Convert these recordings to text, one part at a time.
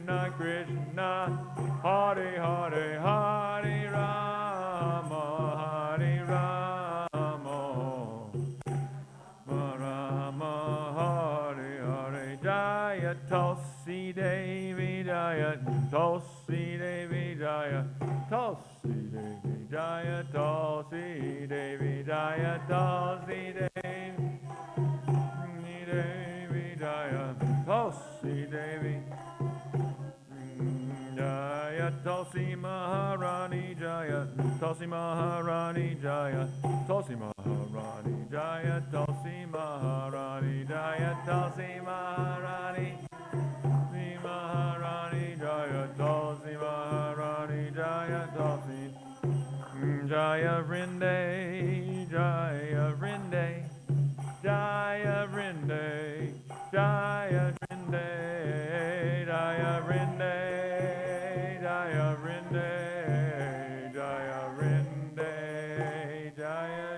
Krishna Krishna, Hare Hare, Hare Rama, Hare Rama, Rama Hare Hare. Jaya Tulsi Devi, Jaya Tulsi Devi, Jaya Tulsi Devi, Jaya Tulsi Devi, Jaya Tulsi Devi. Devi Jaya Tulsi Devi Jaya Tulsi Maharani Jaya Tulsi Maharani Jaya Tulsi Maharani Jaya Tulsi Maharani Jaya Tulsi Maharani Maharani Jaya Tulsi Maharani Jaya Tulsi Jaya Rinde Jaya Rinde Jaya Rinde, Jaya Rinde, Jaya Rinde, Jaya Rinde, Jaya Rinde, Jaya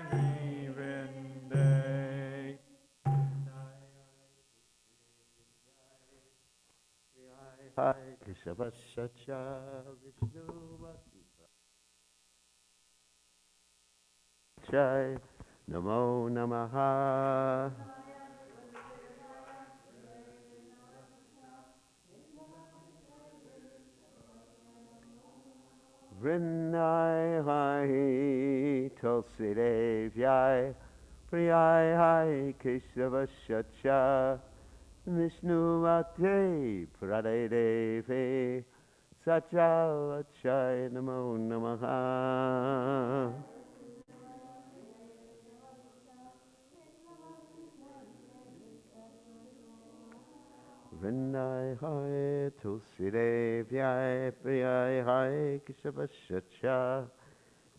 Rinde. Hai Krishna Vasacha Vishnu Jai Namo Namaha. Vrinai Hai Tulsi Devyai Priyai Hai Krishna Vasacha Vishnu Vate Prade Devi Sacha Vachai Namo Namaha. Vrinai Hai Tulsi Devyai Priyai Hai Krishna Vasacha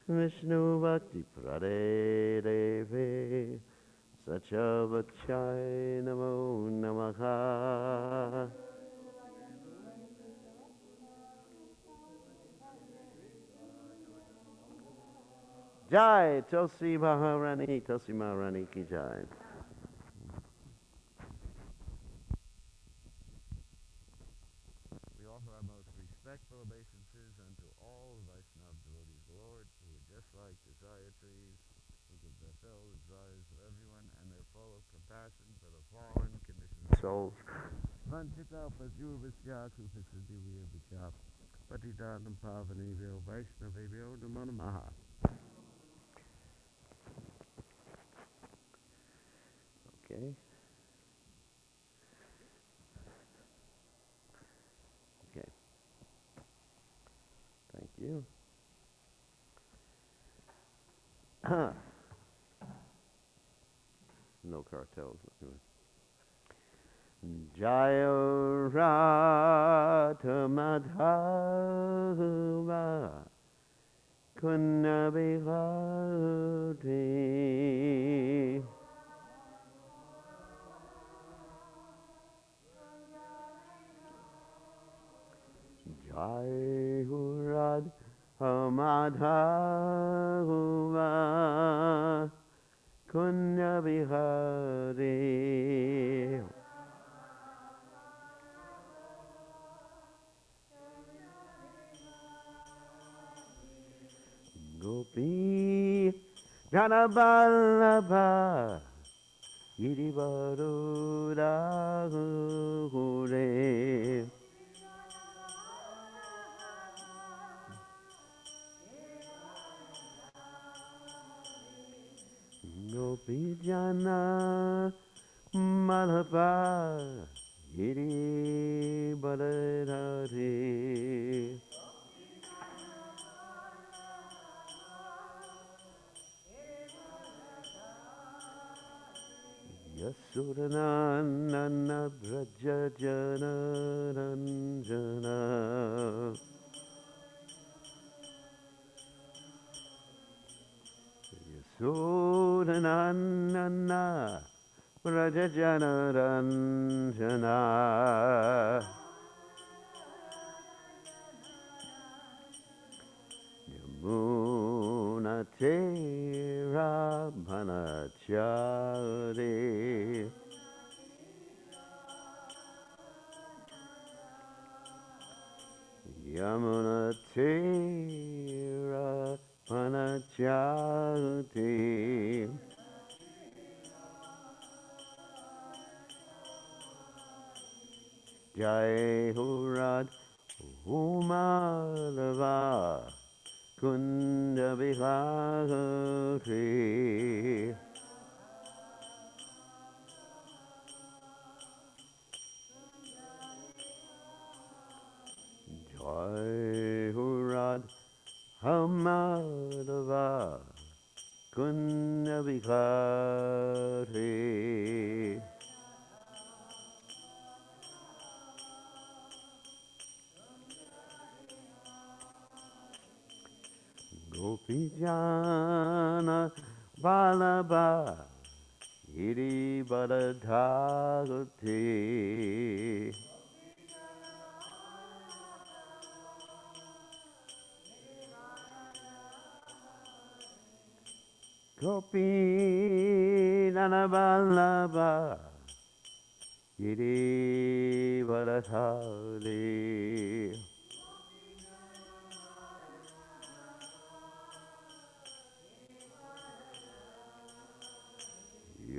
Vishnu Bhakti Prade Devi Sacha Vachai Namo Namaha. Jai Tulsi Maharani, Tulsi Maharani ki Jai. We offer our most respectful obeisances unto all Vaishnava devotees, Lord, who are just like desire trees, who can fulfill the desires of everyone, and they're full of compassion for the fallen conditioned souls. Vanchita Pajurvisya Kupasiddhivya Vichap Patitanam Pavanevyo Vaishnavevyo Namo Namaha. Okay. Okay. Thank you. No cartels. Jaya Radha Madhava Kunna Bihari Jai Radha Madhava Kunna Bihari Gopi Janaballabha Girivaruda Hure Gopi Jana Malabha Girivaradhari Yasuranana Braja Jana Ranjana Yasuranana Braja Jana Ranjana Yamuna Tera Bhanachari Yamuna Tira Panachati Jai Hurad Umadava Kunda Vihari Jai Hurad Hamadava Kunda Vihari Gopijana Balaba Iri Baladhagati Gopijana Balaba Iri Baladhagati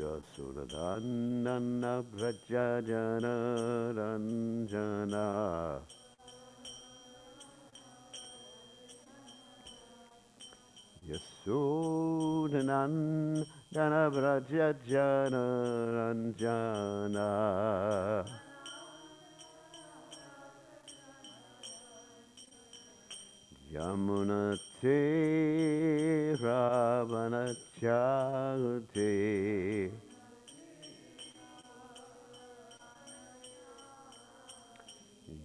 Yasudanandana Vrajajana Ranjana Yasudanandana Vrajajana Ranjana Yamuna Ravanachate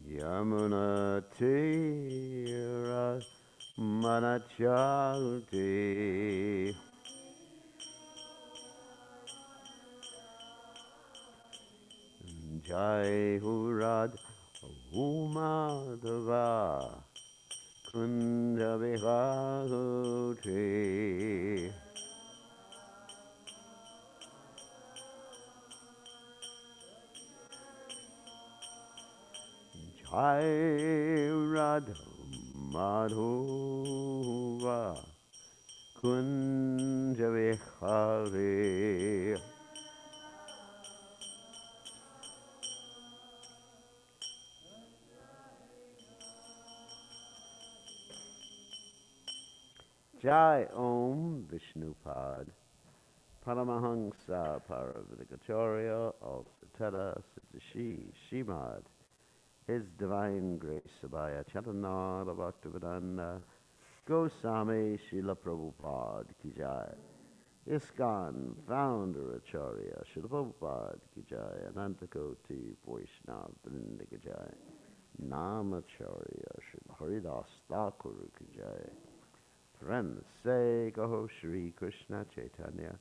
Yamuna Tira Manachate Jai Hurad Umadava Kunda Vihagute Jai Radha Madhuva Kunja Vihare Jai Om Vishnupad Paramahansa Paravidikacharya Alsatara Sitashi Shimad His Divine Grace Abhaya Chaitanya Bhaktivedanta Goswami Srila Prabhupada Ki Jai ISKCON Founder Acharya Srila Prabhupada Ki Jai Anantakoti Vaishnava Vrinda Ki Jai Namacharya Srila Haridas Thakur Ki Jai Friends say Gaho Shri Krishna Chaitanya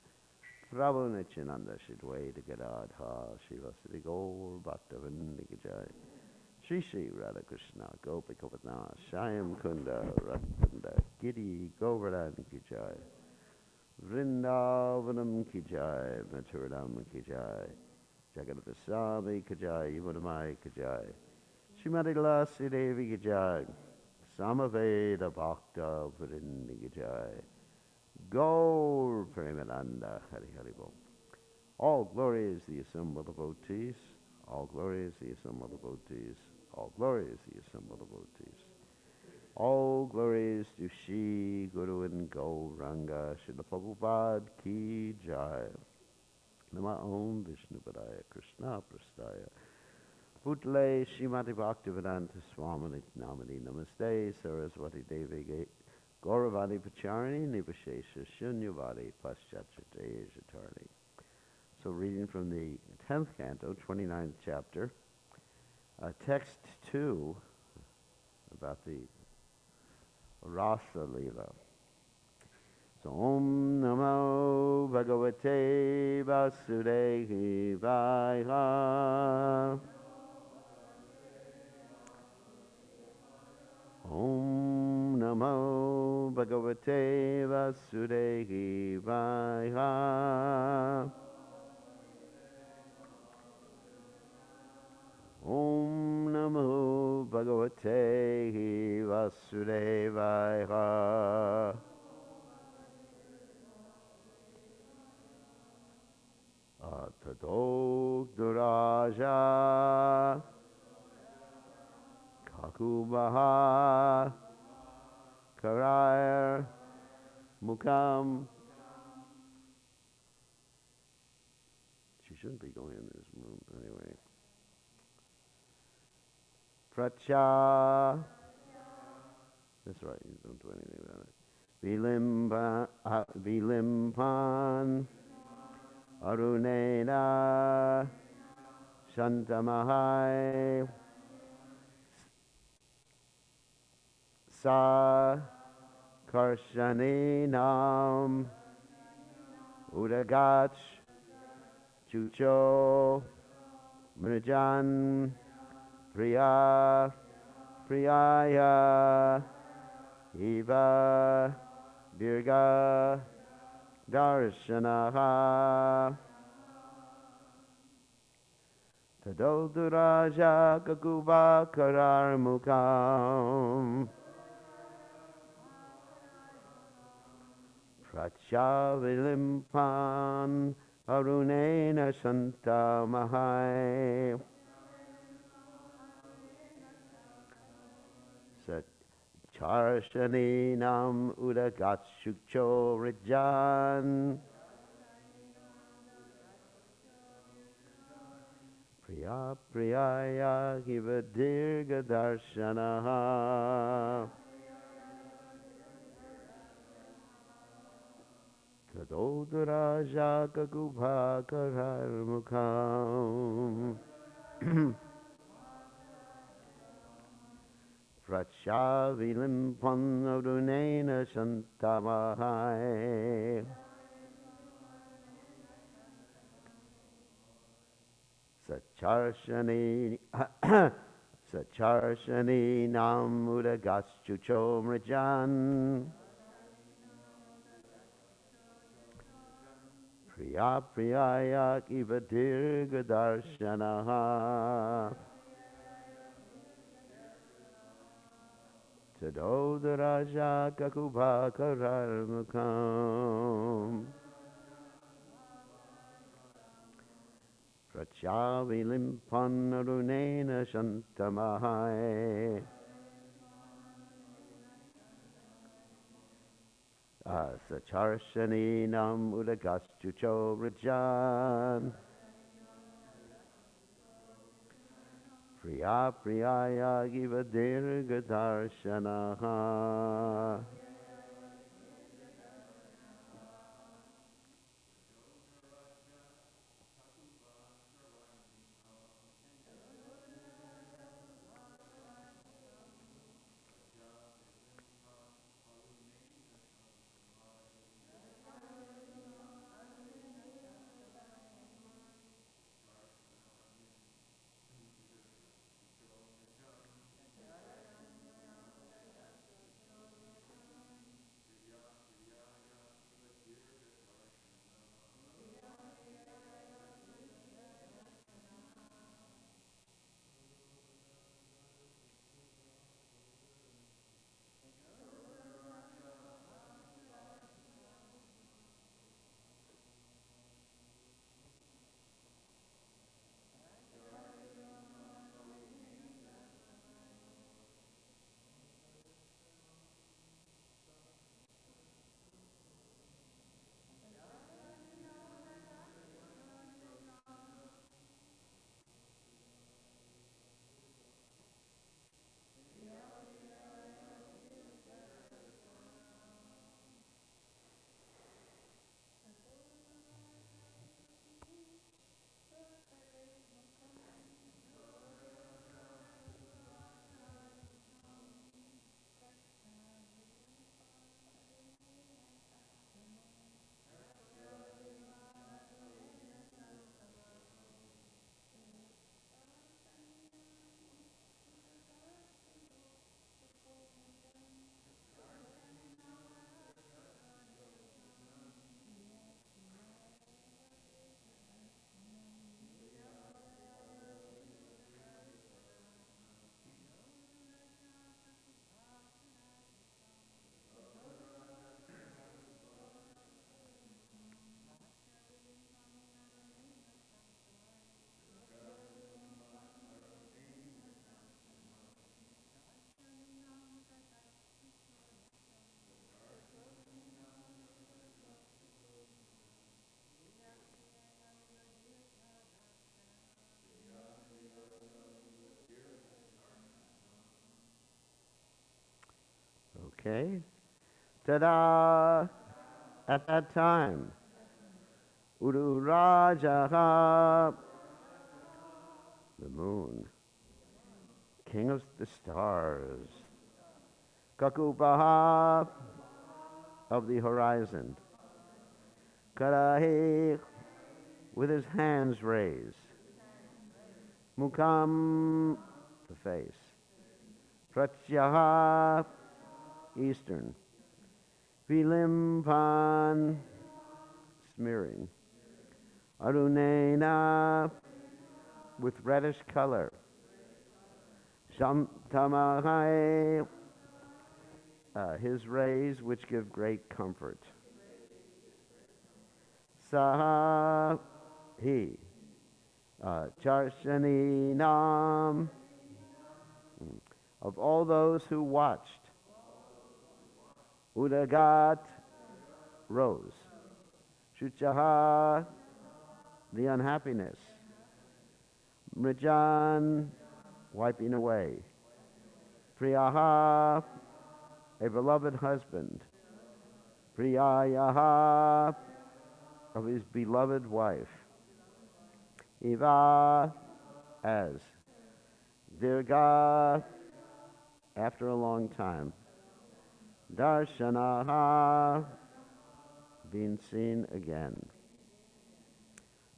Prabhu Nityananda Shri Dvaita Gadadha Shivasati Gaur Bhaktavinda Ki Jai Shri Shri Radha Krishna Gopikapatna Shyam Kunda Radhakunda Giri Govardhan Ki Jai Vrindavanam Ki Jai Mathuram Ki Jai Jagannath Swami Ki Jai Yamunamai Ki Jai Srimati Tulsi Devi Ki Jai Samaveda Bhakta Vrinda Ki Jai Gaur Premananda Hari Hari Bol All glory is the assembled devotees All glory is the assembled devotees All glory is the assembled devotees All glories to Shri Guru and Gauranga Srila Prabhupada Ki Jai Nama Om Vishnu Padaya Krishna Prastaya Putle Srimati Bhaktivedanta Swami Namani Namaste Saraswati Devi Gauravani Pacharani Nivashesha Shunyavadi Paschachate Jatarni. So reading from the 10th canto, 29th chapter, text 2 about the Rasa Leela. So Om Namo Bhagavate Vasudevaya Om Namo Bhagavate Vasudevaya Om Namo bhagavate vasudevaya. Tadogduraja kakubaha karair mukam. She shouldn't be going in this room anyway. Pracha. That's right, you don't do anything about it. Vilimpan Arunena Shantamahai Sa Karshaninam Udagach Chucho Mrijan Priya Priyaya Eva Virga Darshanaha Tadoduraja Kakuba Karar Mukam Prachavilimpan Arunena Santa Mahai Charshaninam Udagachukcho Rijan Priya Priyaya Givadirga Darshanaha Tadoduraja Kakubha Karar Mukam Prachavilimpan Arunena Santamahai Sacharshani Nam Udagaschucho Mrijan Priya Priyaya Kivadirga Darshanaha Tadodaraja Kakubha Karar Mukam Prachavilimpan Arunena Shantamahai Sacharshani Nam Udagastucho Rajan Priya Priyaya Givadirga Darshanaha Okay? Ta-da! At that time, Uru Rajaha, the moon, king of the stars, Kakubaha, of the horizon, Karahi, with his hands raised, Mukam, the face, Pratyaha, eastern, Vilimpan, smearing, Arunena, with reddish color, Shamtamahai, his rays which give great comfort. Saha, he, Charshani Nam, of all those who watched, Udagat, rose, Shuchaha, the unhappiness, Mrijan, wiping away, Priyaha, a beloved husband, Priyayaha, of his beloved wife, Eva, as, Dirga, after a long time, Darshanaha, being seen again.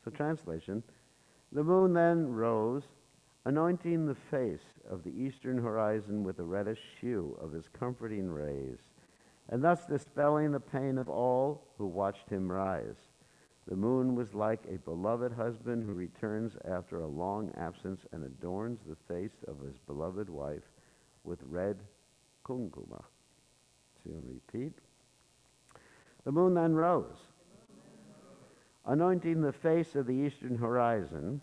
So translation, the moon then rose, anointing the face of the eastern horizon with the reddish hue of his comforting rays, and thus dispelling the pain of all who watched him rise. The moon was like a beloved husband who returns after a long absence and adorns the face of his beloved wife with red kumkuma. So you'll repeat. The moon then rose, anointing the face of the eastern horizon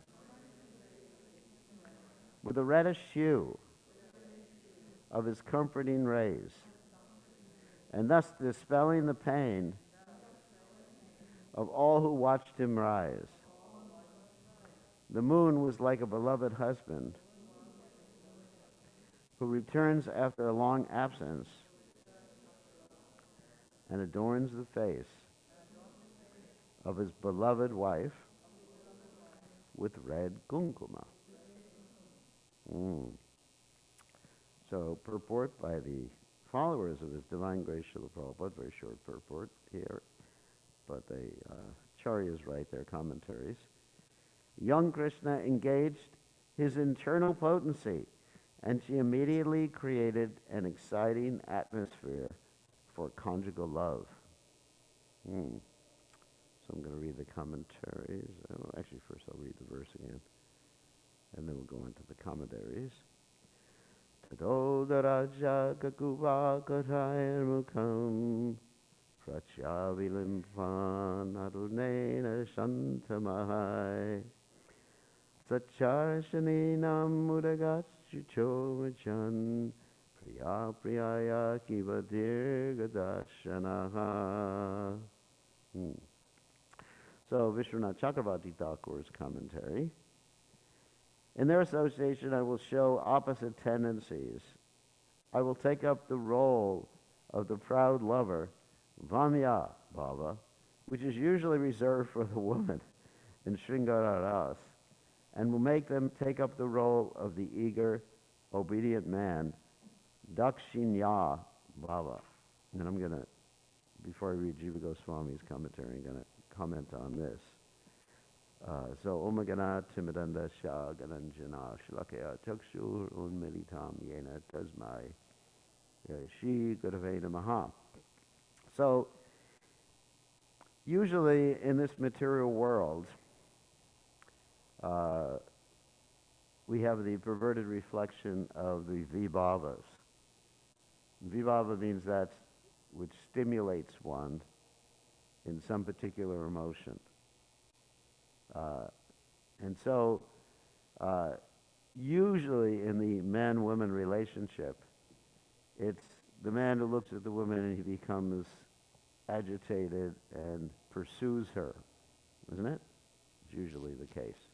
with a reddish hue of his comforting rays, and thus dispelling the pain of all who watched him rise. The moon was like a beloved husband who returns after a long absence and adorns the face of his beloved wife with red kumkuma. So, purport by the followers of His Divine Grace Srila Prabhupada, very short purport here, but the Acharyas write their commentaries. Young Krishna engaged his internal potency, and she immediately created an exciting atmosphere for conjugal love. So I'm going to read the commentaries. Actually, first I'll read the verse again, and then we'll go into the commentaries. Tadodaraja kakuva katayar mukham prachavilimpan arunena shantamahai sacharshaninam mudagachuchomachan priya priyaya kiva dirgadashanaha. So Vishwanath Chakravarti Thakur's commentary. In their association, I will show opposite tendencies. I will take up the role of the proud lover, Vamya Bhava, which is usually reserved for the woman in Sringara Ras, and will make them take up the role of the eager, obedient man, Dakshinya Bhava. And I'm going to, before I read Jiva Goswami's commentary, I'm going to comment on this. So, Omagana Timidanda Shah Gananjana Shlakaya Chakshur Unmilitam Yena Tasmai Shri Gurave Namaha. So, usually in this material world, we have the perverted reflection of the vibhavas. Vibhava means that which stimulates one in some particular emotion. And so, usually in the man-woman relationship, it's the man who looks at the woman and he becomes agitated and pursues her, isn't it? It's usually the case.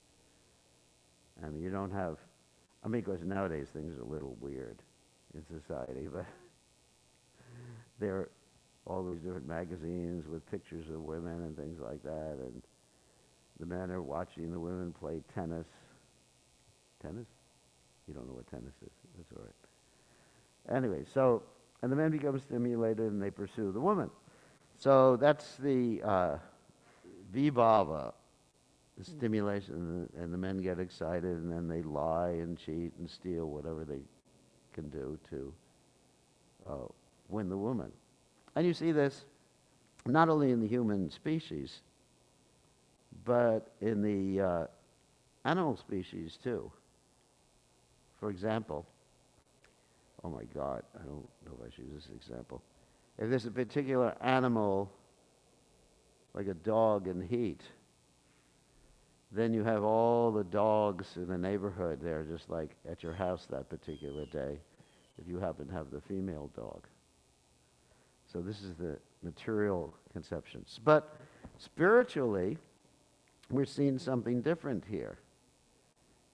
I mean, you don't have, I mean, because nowadays things are a little weird in society, but there are all these different magazines with pictures of women and things like that, and the men are watching the women play tennis. Tennis? You don't know what tennis is. That's all right. Anyway, so, and the men become stimulated and they pursue the woman. So that's the vibhava, the stimulation, and the men get excited, and then they lie and cheat and steal whatever they can do to win the woman. And you see this not only in the human species, but in the animal species too. For example, oh my God, I don't know if I should use this example. If there's a particular animal, like a dog in heat, then you have all the dogs in the neighborhood there, just like at your house that particular day, if you happen to have the female dog. So this is the material conceptions. But spiritually, we're seeing something different here.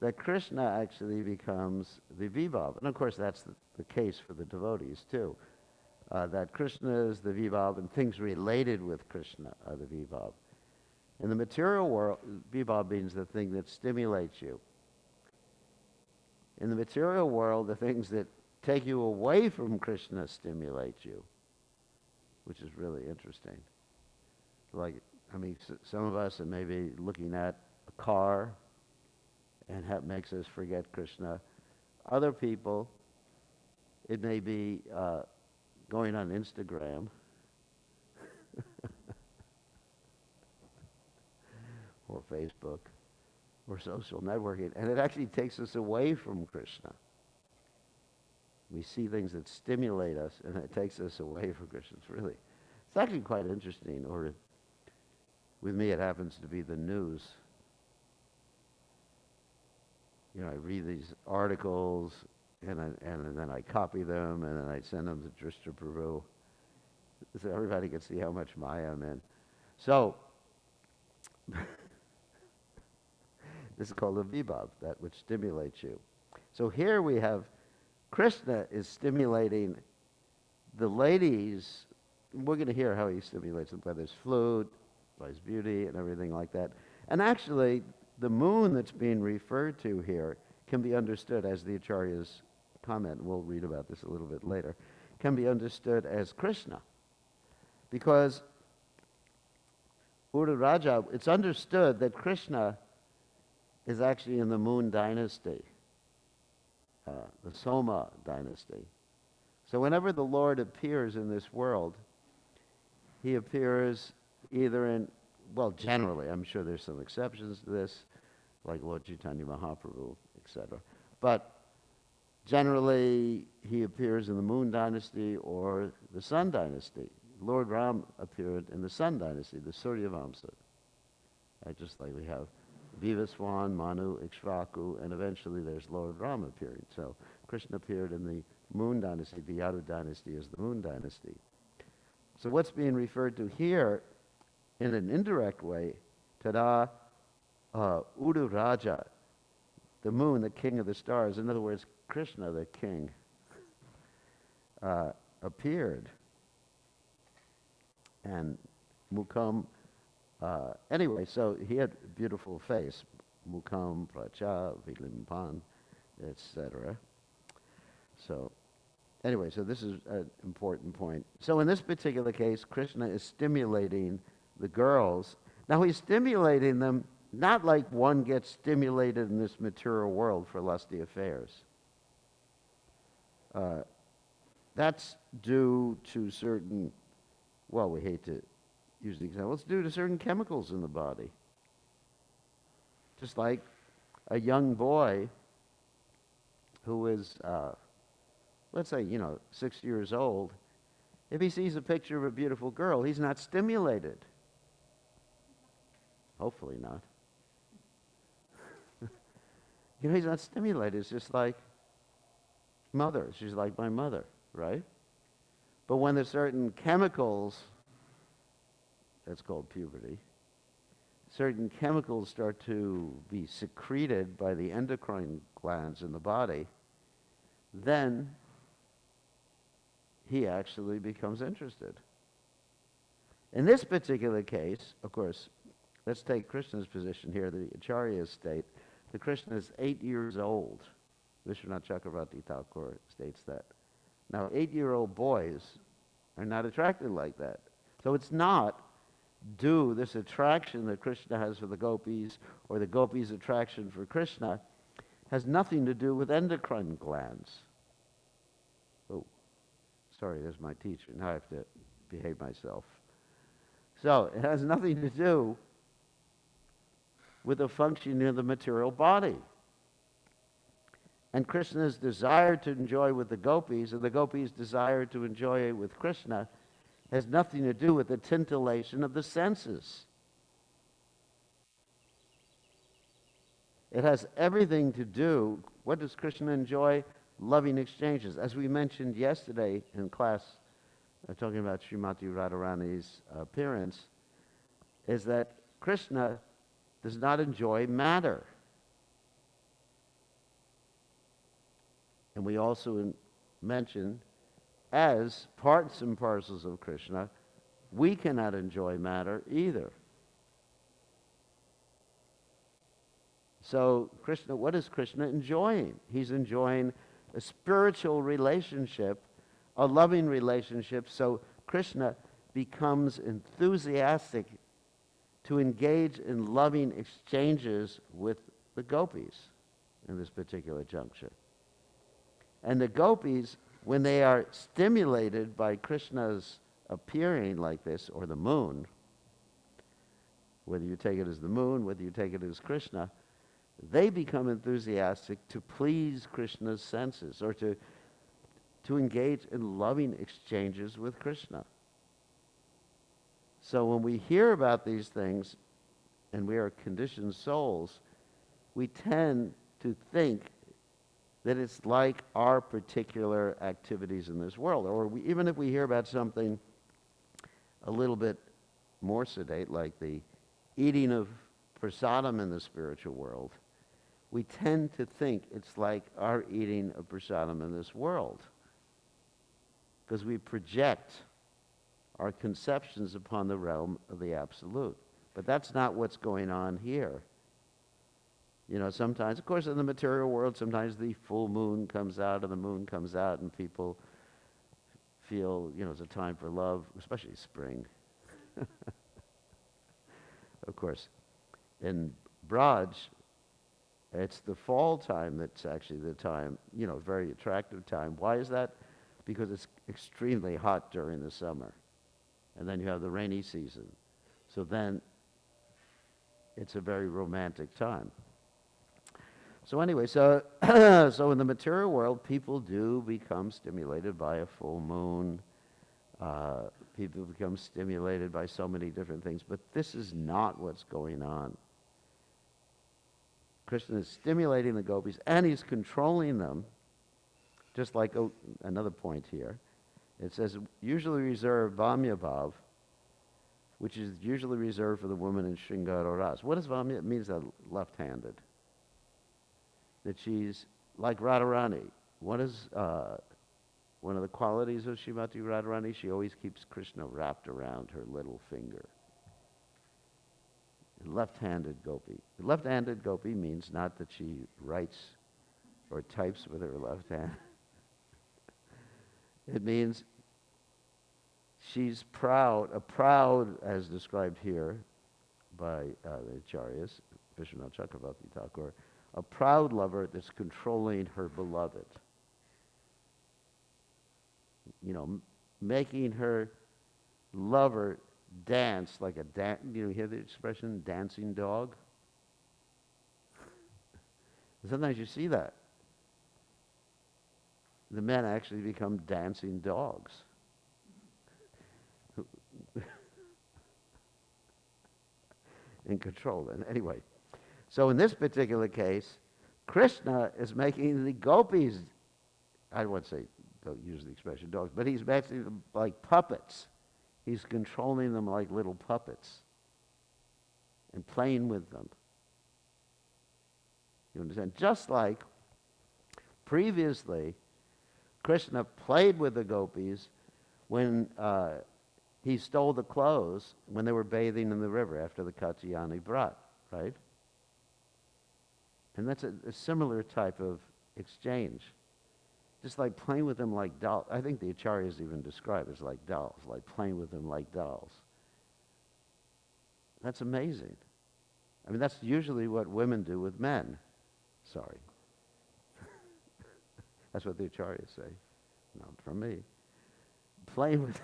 That Krishna actually becomes the vibhav. And of course, that's the case for the devotees too. That Krishna is the vibhav, and things related with Krishna are the vibhav. In the material world, vibhav means the thing that stimulates you. In the material world, the things that take you away from Krishna stimulate you, which is really interesting. Like, I mean, some of us are maybe looking at a car, and that makes us forget Krishna. Other people, it may be going on Instagram or Facebook or social networking, and it actually takes us away from Krishna. We see things that stimulate us, and it takes us away from Krishna. It's actually quite interesting. Or with me, it happens to be the news. You know, I read these articles, and then I copy them, and then I send them to Drishta Prabhu, so everybody can see how much Maya I'm in. So, this is called a vibhav, that which stimulates you. So here we have Krishna is stimulating the ladies. We're going to hear how he stimulates them by his flute, by his beauty, and everything like that. And actually, the moon that's being referred to here can be understood as the Acharya's comment, and we'll read about this a little bit later, can be understood as Krishna. Because Uru Raja, it's understood that Krishna is actually in the moon dynasty, the Soma dynasty. So whenever the Lord appears in this world, he appears either in, well, generally, I'm sure there's some exceptions to this, like Lord Chaitanya Mahaprabhu, etc. But generally, he appears in the moon dynasty or the sun dynasty. Lord Ram appeared in the sun dynasty, the Surya Vamsa. Just like we have Vivaswan, Manu, Ikshvaku, and eventually there's Lord Ram appearing. So Krishna appeared in the moon dynasty. The Yadu dynasty is the moon dynasty. So what's being referred to here in an indirect way, Tada Udu Raja, the moon, the king of the stars. In other words, Krishna, the king, appeared. And Mukam, anyway, so he had a beautiful face. Mukam, Pracha, Vilimpan, etc. So, anyway, so this is an important point. So in this particular case, Krishna is stimulating the girls. Now he's stimulating them not like one gets stimulated in this material world for lusty affairs. That's due to certain, well, we hate to use the example, it's due to certain chemicals in the body. Just like a young boy who is, let's say, 6 years old, if he sees a picture of a beautiful girl, he's not stimulated. Hopefully not. He's not stimulated. It's just like mother. She's like my mother, right? But when there's certain chemicals, that's called puberty, certain chemicals start to be secreted by the endocrine glands in the body, then he actually becomes interested. In this particular case, of course, let's take Krishna's position here, the Acharya's state. The Krishna is 8 years old. Vishwanath Chakravarti Thakur states that. Now, 8-year-old boys are not attracted like that. So it's not this attraction that Krishna has for the gopis, or the gopis' attraction for Krishna, has nothing to do with endocrine glands. Oh, sorry, there's my teacher. Now I have to behave myself. So it has nothing to do with the functioning of the material body. And Krishna's desire to enjoy with the gopis, and the gopis' desire to enjoy with Krishna, has nothing to do with the titillation of the senses. It has everything to do, what does Krishna enjoy? Loving exchanges. As we mentioned yesterday in class, talking about Srimati Radharani's appearance, is that Krishna does not enjoy matter. And we also mentioned, as parts and parcels of Krishna, we cannot enjoy matter either. So Krishna, what is Krishna enjoying? He's enjoying a spiritual relationship, a loving relationship, so Krishna becomes enthusiastic to engage in loving exchanges with the gopis in this particular juncture. And the gopis, when they are stimulated by Krishna's appearing like this, or the moon, whether you take it as the moon, whether you take it as Krishna, they become enthusiastic to please Krishna's senses, or to engage in loving exchanges with Krishna. So when we hear about these things, and we are conditioned souls, we tend to think that it's like our particular activities in this world. Or even if we hear about something a little bit more sedate, like the eating of prasadam in the spiritual world, we tend to think it's like our eating of prasadam in this world, because we project our conceptions upon the realm of the absolute. But that's not what's going on here. You know, sometimes, of course, in the material world, sometimes the full moon comes out and the moon comes out, and people feel, it's a time for love, especially spring. Of course, in Braj, it's the fall time that's actually the time, very attractive time. Why is that? Because it's extremely hot during the summer. And then you have the rainy season. So then it's a very romantic time. So anyway, so in the material world, people do become stimulated by a full moon. People become stimulated by so many different things. But this is not what's going on. Krishna is stimulating the gopis, and he's controlling them, just like another point here. It says, usually reserved Vamya Bhav, which is usually reserved for the woman in Shringara Ras. What does Vamya? It means that left-handed. That she's like Radharani. What is one of the qualities of Srimati Radharani? She always keeps Krishna wrapped around her little finger. Left-handed gopi. Left-handed gopi means not that she writes or types with her left hand. It means she's proud, as described here by the Acharyas, Vishwanath Chakravarti Thakur, a proud lover that's controlling her beloved. Making her lover dance like you hear the expression, dancing dog? Sometimes you see that. The men actually become dancing dogs. In control. And anyway, so in this particular case, Krishna is making the gopis, I won't say, don't use the expression dogs, but he's making them like puppets. He's controlling them like little puppets and playing with them. You understand? Just like previously, Krishna played with the gopis when he stole the clothes when they were bathing in the river after the Katyayani Brat, right? And that's a similar type of exchange. Just like playing with them like dolls. I think the acharyas even describe it as like dolls, like playing with them like dolls. That's amazing. I mean, that's usually what women do with men. Sorry. That's what the acharyas say. Not from me. Playing with...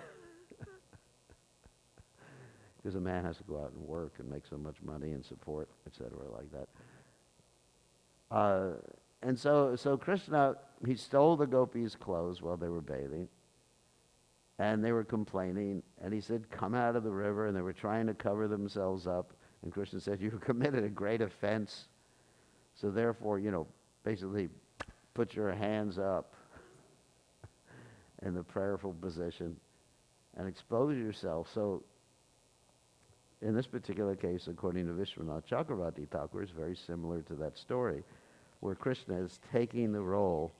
because a man has to go out and work and make so much money and support, etc., like that. And so Krishna, he stole the gopis' clothes while they were bathing, and they were complaining, and he said, come out of the river, and they were trying to cover themselves up, and Krishna said, you committed a great offense, so therefore, basically put your hands up in the prayerful position and expose yourself. So in this particular case, according to Vishwanath Chakravarti Thakur, is very similar to that story, where Krishna is taking the role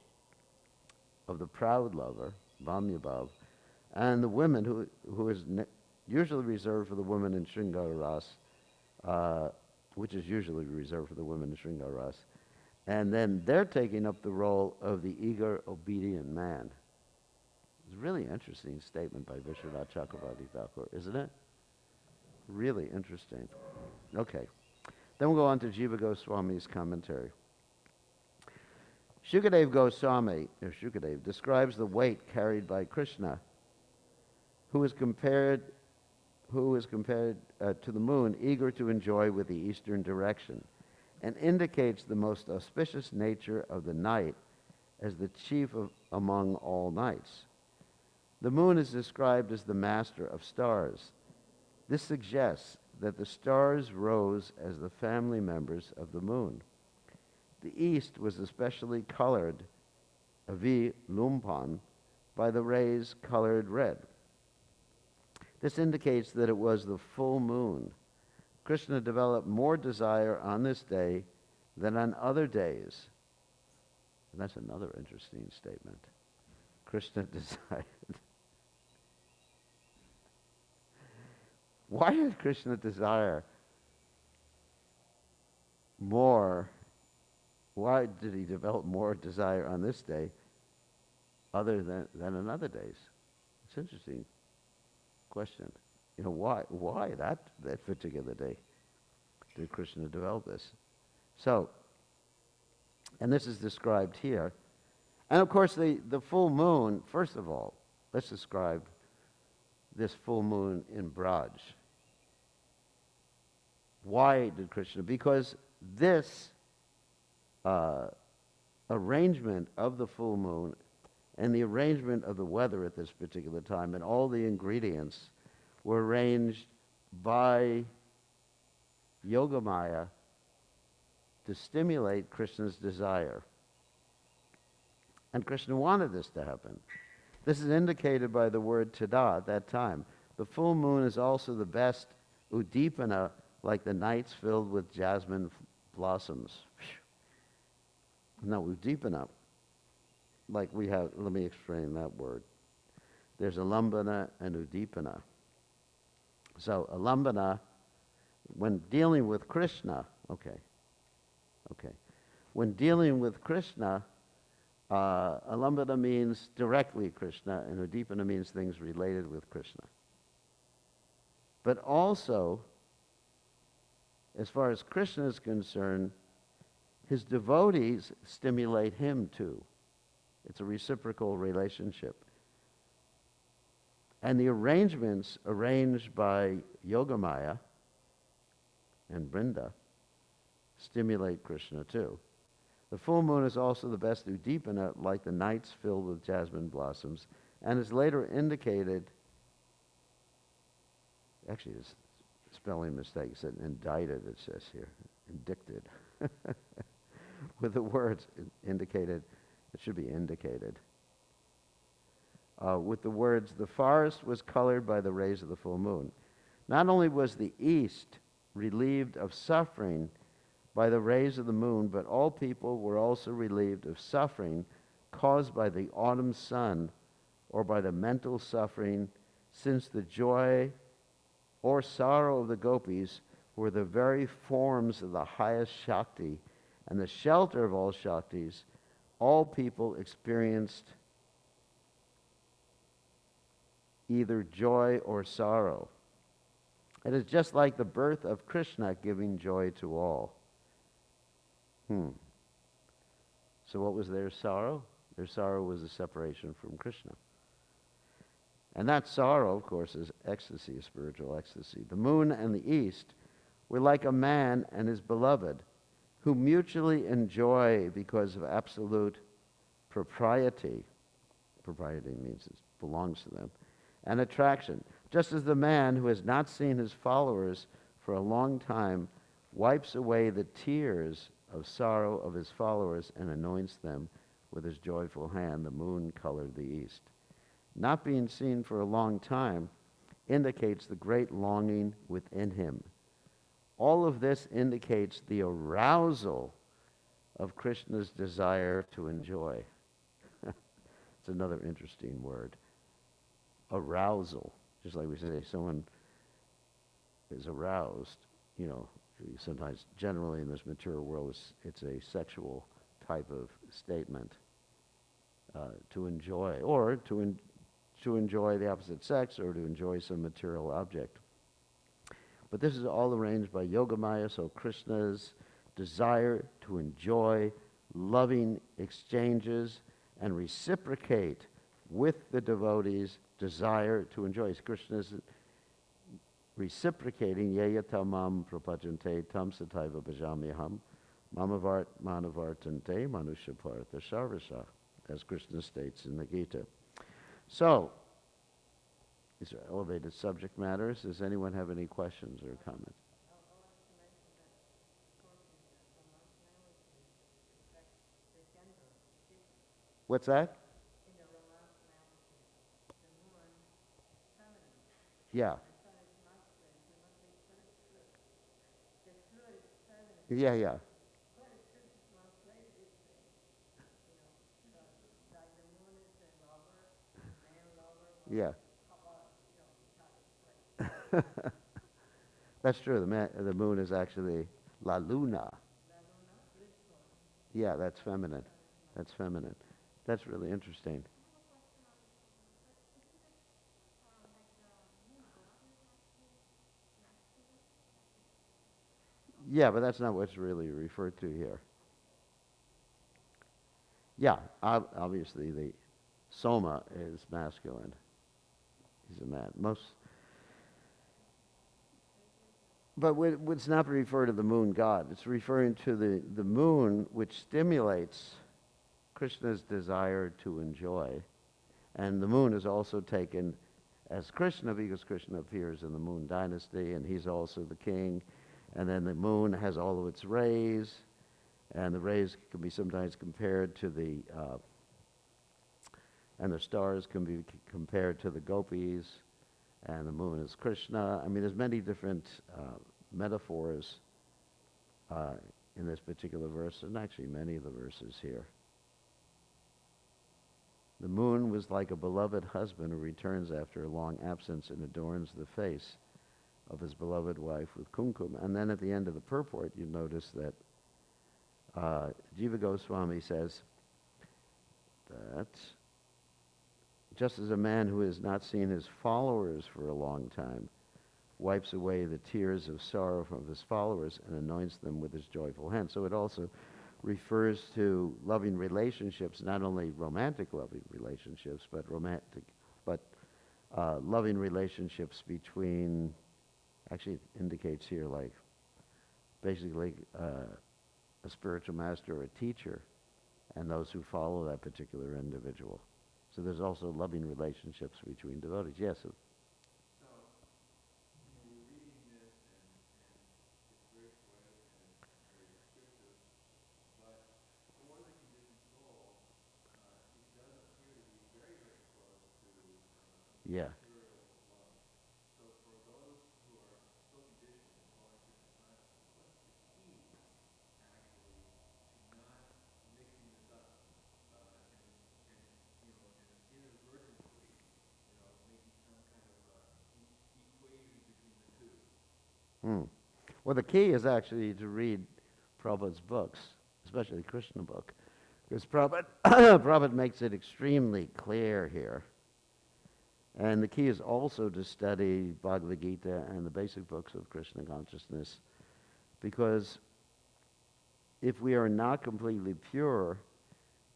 of the proud lover, Vamyabhav, and the women who is usually reserved for the women in Shringara Ras, which is usually reserved for the women in Shringara Ras, and then they're taking up the role of the eager, obedient man. It's a really interesting statement by Vishwanath Chakravarti Thakur, isn't it? Really interesting. Okay. Then we'll go on to Jiva Goswami's commentary. Shukadev Goswami, or Shukadev, describes the weight carried by Krishna, who is compared to the moon, eager to enjoy with the eastern direction, and indicates the most auspicious nature of the night as the chief among all nights. The moon is described as the master of stars. This suggests that the stars rose as the family members of the moon. The east was especially colored, avi lumpan, by the rays colored red. This indicates that it was the full moon. Krishna developed more desire on this day than on other days. And that's another interesting statement. Krishna desired. Why did Krishna desire more? Why did he develop more desire on this day other than on other days? It's an interesting question. Why that particular day did Krishna develop this? So, and this is described here. And of course the full moon, first of all, let's describe this full moon in Braj. Why did Krishna? Because this arrangement of the full moon and the arrangement of the weather at this particular time and all the ingredients were arranged by Yogamaya to stimulate Krishna's desire. And Krishna wanted this to happen. This is indicated by the word tada at that time. The full moon is also the best udipana, like the nights filled with jasmine blossoms. No, udipana, like we have, let me explain that word. There's alambana and udipana. So alambana, when dealing with Krishna, okay. When dealing with Krishna, alambana means directly Krishna, and udipana means things related with Krishna. But also, as far as Krishna is concerned, his devotees stimulate him too. It's a reciprocal relationship. And the arrangements arranged by Yogamaya and Brinda stimulate Krishna too. The full moon is also the best udipana, like the nights filled with jasmine blossoms, and is later indicated, actually it's a spelling mistake, it said indicted, it says here, indicted. With the words indicated, it should be indicated. With the words, the forest was colored by the rays of the full moon. Not only was the east relieved of suffering by the rays of the moon, but all people were also relieved of suffering caused by the autumn sun or by the mental suffering, since the joy or sorrow of the gopis were the very forms of the highest Shakti and the shelter of all Shaktis, all people experienced either joy or sorrow. It is just like the birth of Krishna giving joy to all. So what was their sorrow? Their sorrow was the separation from Krishna. And that sorrow, of course, is ecstasy, spiritual ecstasy. The moon and the east were like a man and his beloved, who mutually enjoy because of absolute propriety. Propriety means it belongs to them. And attraction. Just as the man who has not seen his followers for a long time wipes away the tears of sorrow of his followers and anoints them with his joyful hand, the moon colored the east. Not being seen for a long time indicates the great longing within him. All of this indicates the arousal of Krishna's desire to enjoy. It's another interesting word. Arousal. Just like we say, someone is aroused, sometimes, generally in this material world, it's a sexual type of statement. To enjoy, or to enjoy the opposite sex, or to enjoy some material object. But this is all arranged by Yogamaya, so Krishna's desire to enjoy loving exchanges and reciprocate with the devotees' desire to enjoy. Krishna's reciprocating, yaya tamam prapajante tam sataiva bhajamyaham mamavart manavartante manushapartha sarvasa, as Krishna states in the Gita. So, these are elevated subject matters. Does anyone have any questions or comments? What's that? Yeah. Yeah. Yeah. That's true. The moon is actually La Luna. Yeah, that's feminine. That's feminine. That's really interesting. Yeah, but that's not what's really referred to here. Yeah, obviously the Soma is masculine. He's a man. But it's not referring to the moon god. It's referring to the moon, which stimulates Krishna's desire to enjoy. And the moon is also taken as Krishna because Krishna appears in the moon dynasty, and he's also the king. And then the moon has all of its rays, and the rays can be sometimes compared to and the stars can be compared to the gopis, and the moon is Krishna. I mean, there's many different metaphors in this particular verse, and actually many of the verses here. The moon was like a beloved husband who returns after a long absence and adorns the face of his beloved wife with kumkum. And then at the end of the purport, you notice that Jiva Goswami says that just as a man who has not seen his followers for a long time wipes away the tears of sorrow from his followers and anoints them with his joyful hand. So it also refers to loving relationships, not only romantic loving relationships, but loving relationships between, actually it indicates here like basically a spiritual master or a teacher and those who follow that particular individual. So there's also loving relationships between devotees. Yes? So, we're reading this, and it's very poetic and it's very descriptive, but for the conditioned soul, it does appear to be very, very close to Yeah. material love. So for those who are so conditioned in following Krishna consciousness, what's the key, actually, to not mixing this up and inadvertently Well, the key is actually to read Prabhupada's books, especially the Krishna book, because Prabhupada makes it extremely clear here. And the key is also to study Bhagavad Gita and the basic books of Krishna consciousness, because if we are not completely pure,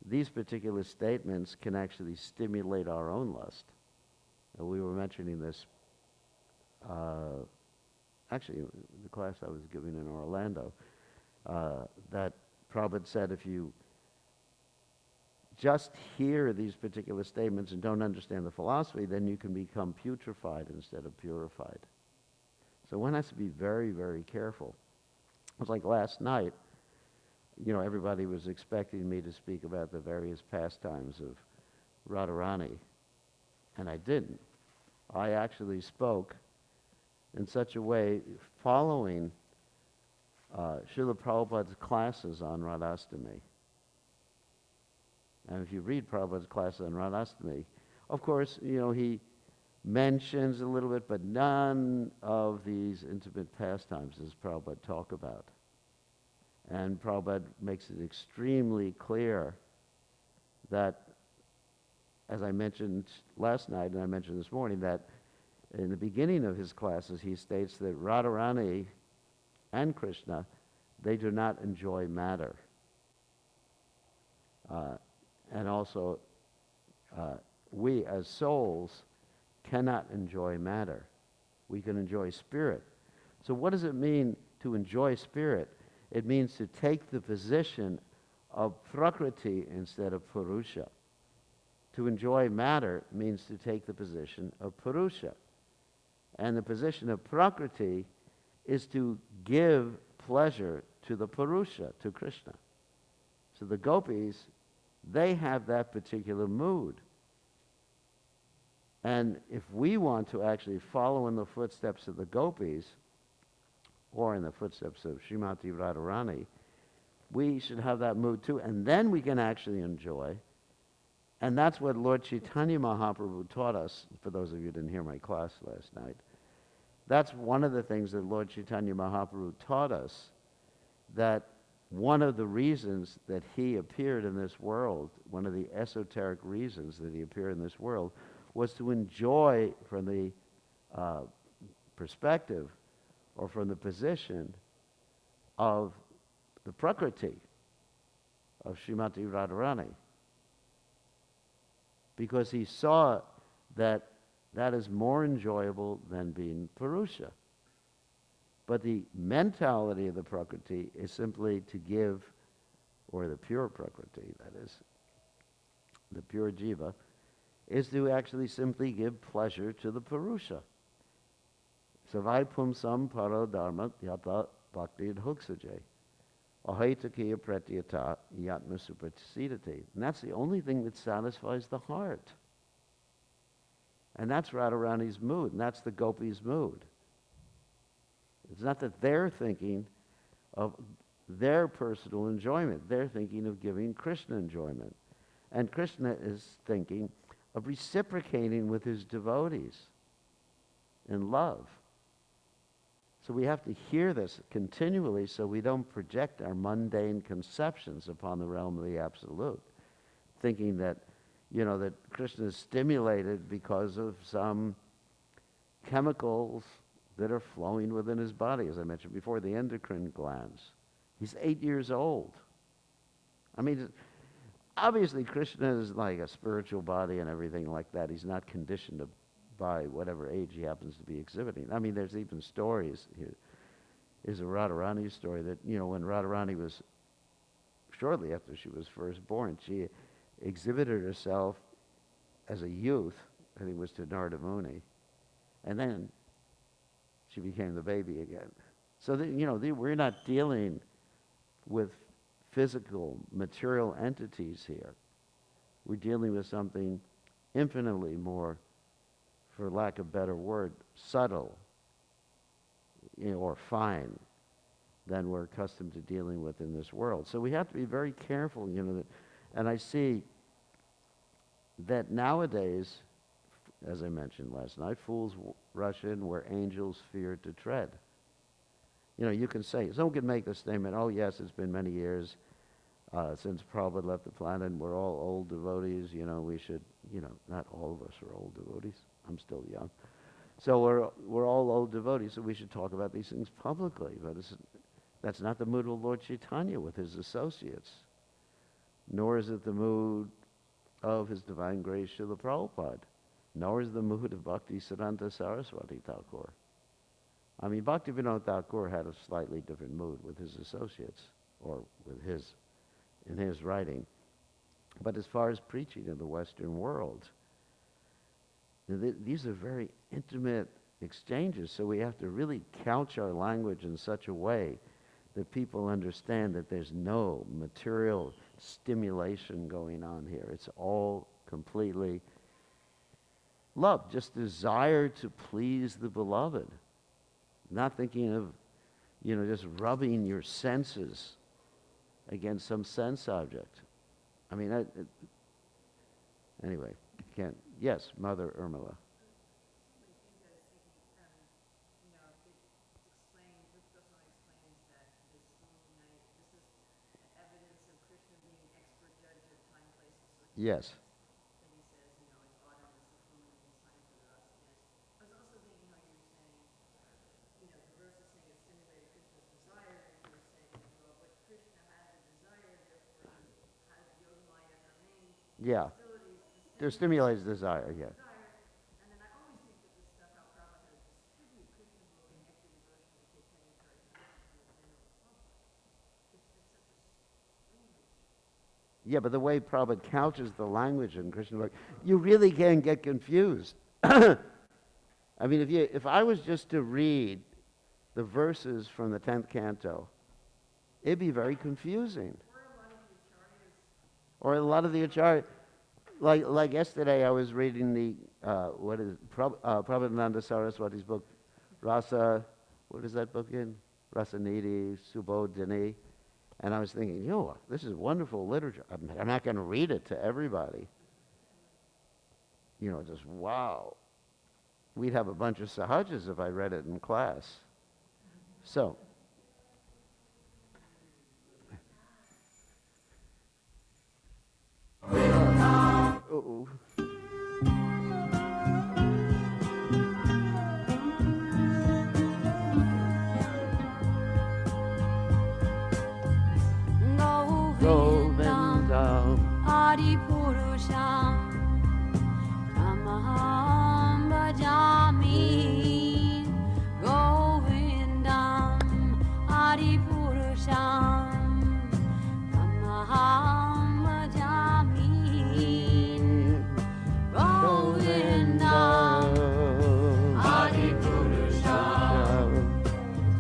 these particular statements can actually stimulate our own lust. And we were mentioning this, actually, in the class I was giving in Orlando, that Prabhupada said if you just hear these particular statements and don't understand the philosophy, then you can become putrefied instead of purified. So one has to be very, very careful. It was like last night, everybody was expecting me to speak about the various pastimes of Radharani, and I didn't. I actually spoke in such a way following Srila Prabhupada's classes on Radhastami. And if you read Prabhupada's classes on Radhastami, of course, he mentions a little bit, but none of these intimate pastimes does Prabhupada talk about. And Prabhupada makes it extremely clear that, as I mentioned last night and I mentioned this morning, that in the beginning of his classes he states that Radharani and Krishna, they do not enjoy matter. And also, we as souls cannot enjoy matter. We can enjoy spirit. So what does it mean to enjoy spirit? It means to take the position of Prakriti instead of Purusha. To enjoy matter means to take the position of Purusha. And the position of Prakriti is to give pleasure to the Purusha, to Krishna. So the gopis, they have that particular mood. And if we want to actually follow in the footsteps of the gopis, or in the footsteps of Srimati Radharani, we should have that mood too, and then we can actually enjoy. And that's what Lord Chaitanya Mahaprabhu taught us, for those of you who didn't hear my class last night. That's one of the things that Lord Chaitanya Mahaprabhu taught us, that one of the reasons that he appeared in this world, one of the esoteric reasons that he appeared in this world, was to enjoy from the perspective or from the position of the Prakriti, of Srimati Radharani. Because he saw that that is more enjoyable than being Purusha. But the mentality of the Prakriti is simply to give, or the pure Prakriti, that is, the pure Jiva, is to actually simply give pleasure to the Purusha. Savai pumsam paro dharma yata bhakti huksaje. Ahaitakiya pratyata yatma suprasidati. And that's the only thing that satisfies the heart. And that's Radharani's mood, and that's the gopis' mood. It's not that they're thinking of their personal enjoyment. They're thinking of giving Krishna enjoyment. And Krishna is thinking of reciprocating with his devotees in love. So we have to hear this continually so we don't project our mundane conceptions upon the realm of the Absolute, thinking that, that Krishna is stimulated because of some chemicals that are flowing within his body, as I mentioned before, the endocrine glands. He's 8 years old. I mean, obviously Krishna is like a spiritual body and everything like that. He's not conditioned by whatever age he happens to be exhibiting. I mean, there's even stories. Here's a Radharani story that, when Radharani was, shortly after she was first born, she exhibited herself as a youth, I think it was to Narada Muni, and then she became the baby again. So, we're not dealing with physical, material entities here. We're dealing with something infinitely more, for lack of a better word, subtle, or fine than we're accustomed to dealing with in this world. So we have to be very careful, and I see that nowadays, as I mentioned last night, fools rush in where angels fear to tread. You can say, someone can make the statement, oh yes, it's been many years since Prabhupada left the planet, and we're all old devotees, we should, not all of us are old devotees. I'm still young. So we're all old devotees, so we should talk about these things publicly. But that's not the mood of Lord Chaitanya with his associates, nor is it the mood of His Divine Grace Srila Prabhupada, nor is the mood of Bhakti Siddhanta Saraswati Thakur. I mean, Bhaktivinoda Thakur had a slightly different mood with his associates, or in his writing. But as far as preaching in the Western world, these are very intimate exchanges, so we have to really couch our language in such a way that people understand that there's no material stimulation going on here. It's all completely love, just desire to please the beloved. Not thinking of, just rubbing your senses against some sense object. I mean, anyway, can't. Yes, Mother Urmila. Yes. Yeah. There stimulates desire, yeah. And then I always think of this stuff, how Prabhupada has distributed Krishna's book and extra devotion to Chaitanya Charitamrita. Yeah, but the way Prabhupada couches the language in Krishna book, you really can get confused. I mean, if I was just to read the verses from the 10th canto, it'd be very confusing. Or a lot of the acharyas, like yesterday, I was reading the Prabhupada Saraswati's book, Rasa. What is that book in? Rasanidhi Subodhini, and I was thinking, this is wonderful literature. I'm not going to read it to everybody. Just wow. We'd have a bunch of sahajas if I read it in class. So. Uh-oh. Govindam Adipurusham Tamaham Bhajami Govindam Adipurusham Tamaham Bhajami Govindam Adipurusham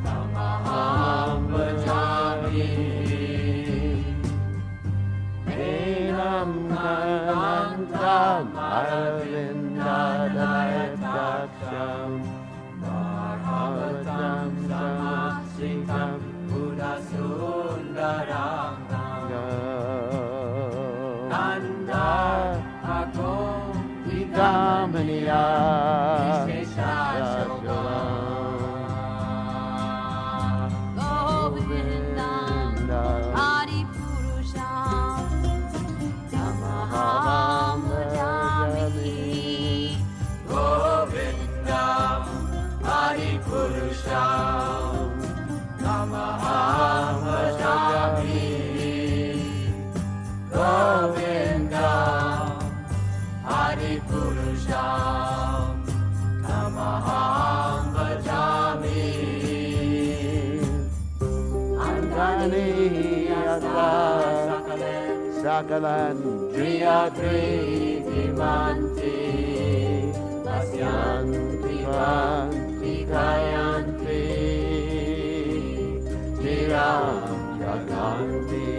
Tamaham Bhajami Anantam Arvindadayaksham Bhagavatam Samasikam Buddhasundaram Nanda Akom Vigamaniya Sakalan Driyadri Dimanti Pasyanti Vanti Kayanti Tiram Jaganti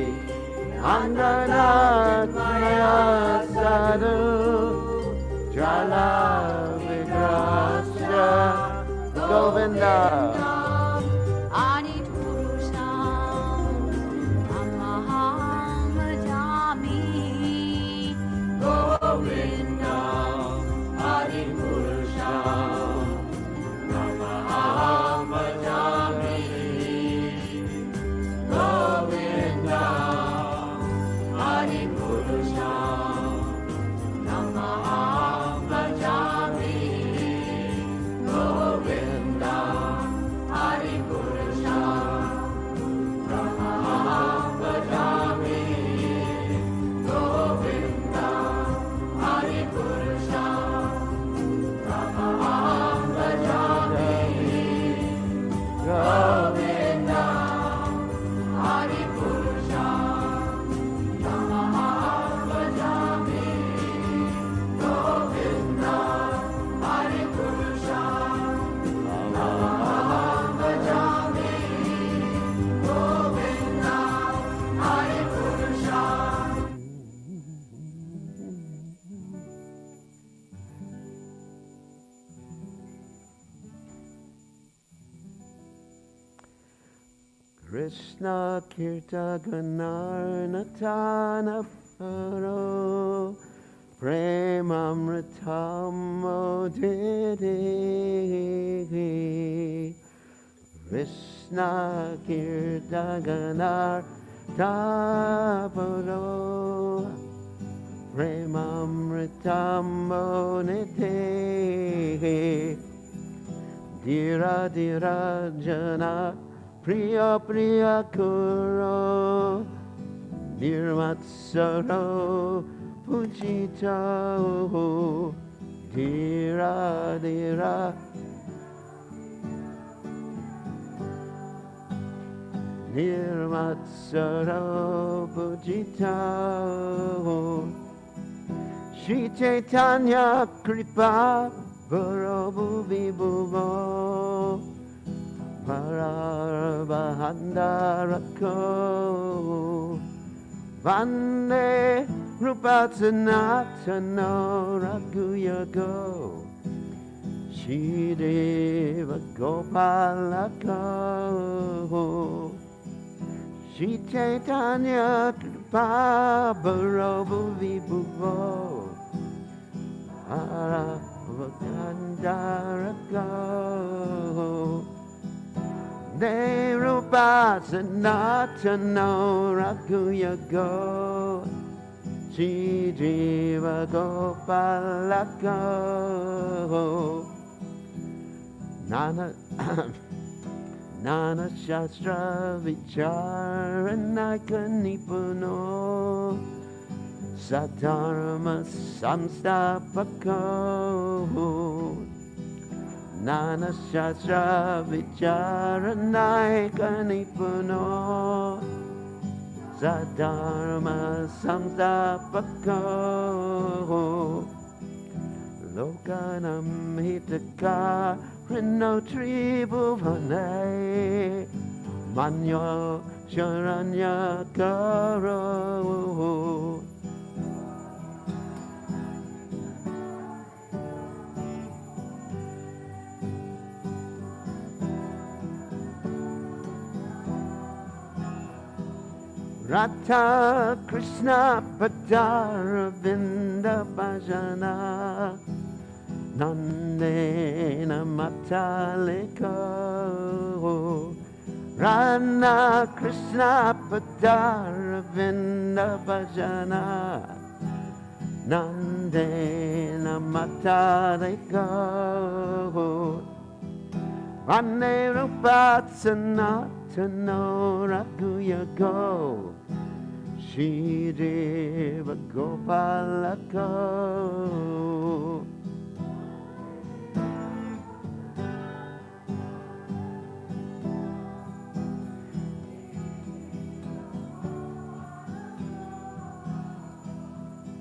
Andanat Maya Sadhu Jala Vigrasya Govinda Govinda, Hari Purusham, Namaham Bhajami. Krishna Kirtaganarnatana Paro Premamritam Modide Krishna Kirtaganartaparo Premamritam Modide Dira Dira Jana Priya Priya Kuro Nirmatsaro Pujita Dira Dira Nirmatsaro Pujita Shri Chaitanya Kripa Bharabu Vibhuvo Pararabhahandarako Vande Rupatanatano Raguyago Shideva Gopalako Shri Chaitanya Kripa Bharabu Vibhuvo Pararabhahandarako Nerupa Sanatano Raguyago Jiva Gopalako Nana Nana Shastra Vicharanaka Nipuno Satarma Samstapako Nana Shastra Vicharanaka Nipuno Sadharma Samstapako Lokanam Hitaka Rino Tribhuvane Manyo Sharanya Karo Radha Krishna Padara Vinda Bhajana Nandena Mataliko Radha Krishna Padara Vinda Bhajana Nandena Mataliko Vande Rupatsana Tano Raguyago Shideva Gopalako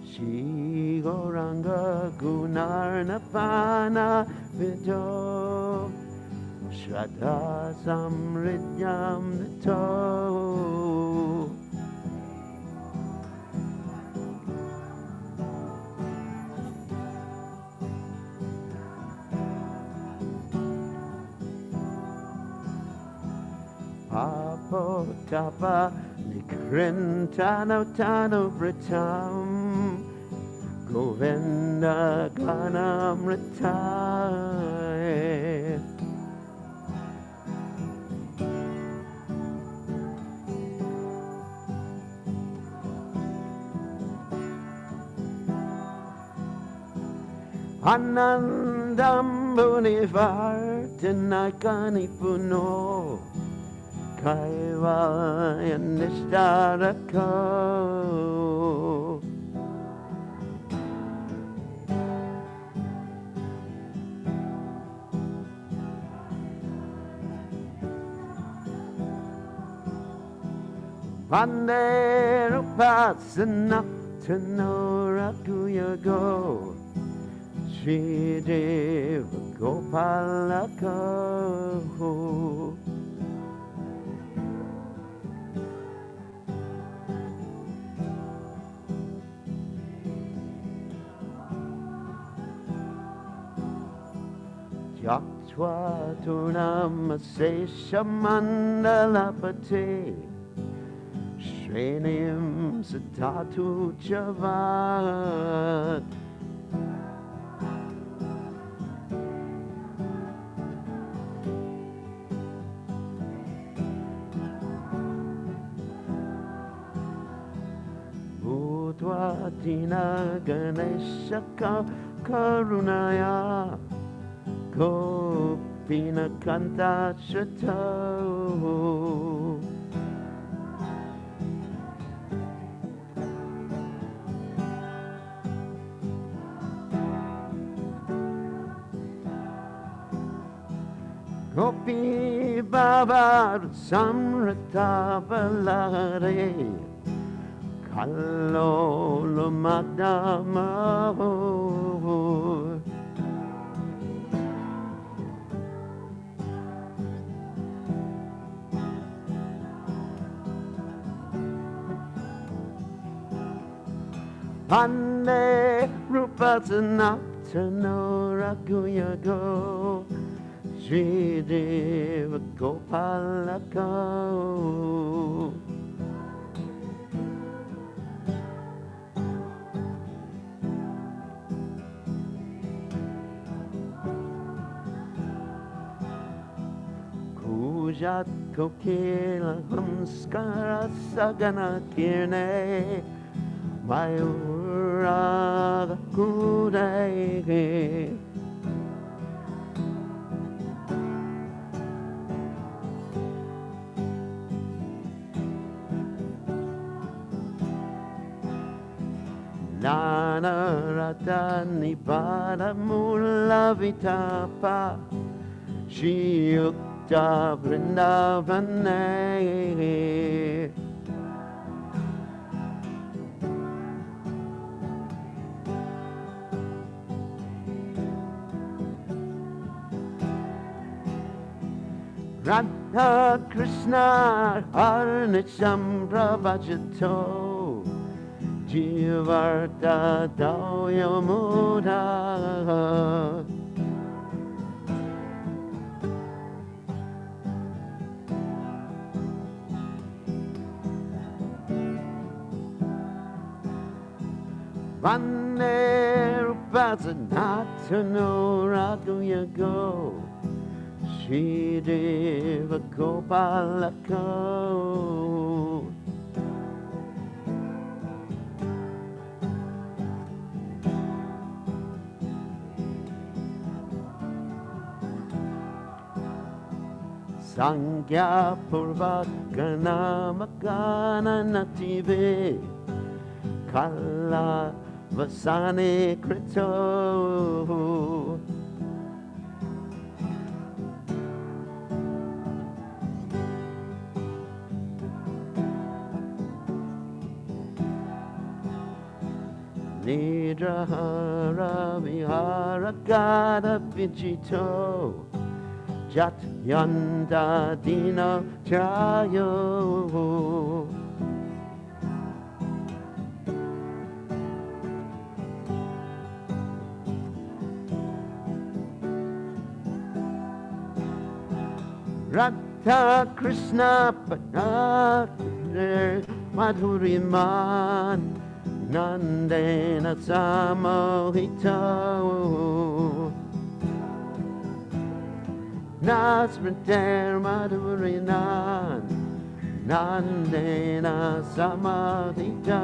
Shri Gauranga Gunarnapana Vido Shraddha Samridyam Nito Apotapa Nikrintano Tano Vritam Govinda Ganamritai Anandam Bunivartanakani Puno Kaivalya Nishtarako Vande Rupasana Tano Raguyago Shri Deva Gopalako Yaktva Turnam Sesha Mandalapate Shrenim Satatu Chavat Bhutvatina Ganesha Karunaya Gopina Kanta Chato Gopi Baba Samrata Balare Kallolo Madama Pande Rupasanatano Raguyago Sri Deva Gopalako Kujat Kokila Hamskara Sagana Kirne Mayura Kudai Nana Ratani Pada Mula Vitapa Shiyukta Vrindavane Radha Krishna Harnisham Prabhajato Jivarta Daoyamuda Vande Rupasanatano Raguyago Shri Deva Gopalako Sankhya Purvakana Makana Native Kala Vasane Krito Nidrahara Vihara Gada Vijito Jat Yanda Dino Jayo Radha Krishna Padare Madhuriman Nandena Samohito Nasmriter Madhurinan Nandena Samohito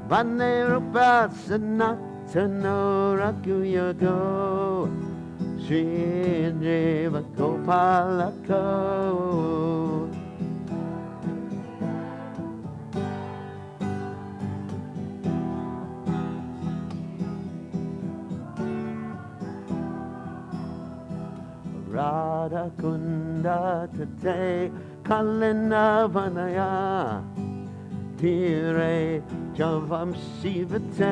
Vande Rupasanatano Raguyago Shri Deva Gopalako Radha Kunda Tate Kalina Vanaya Tire Javam Shivate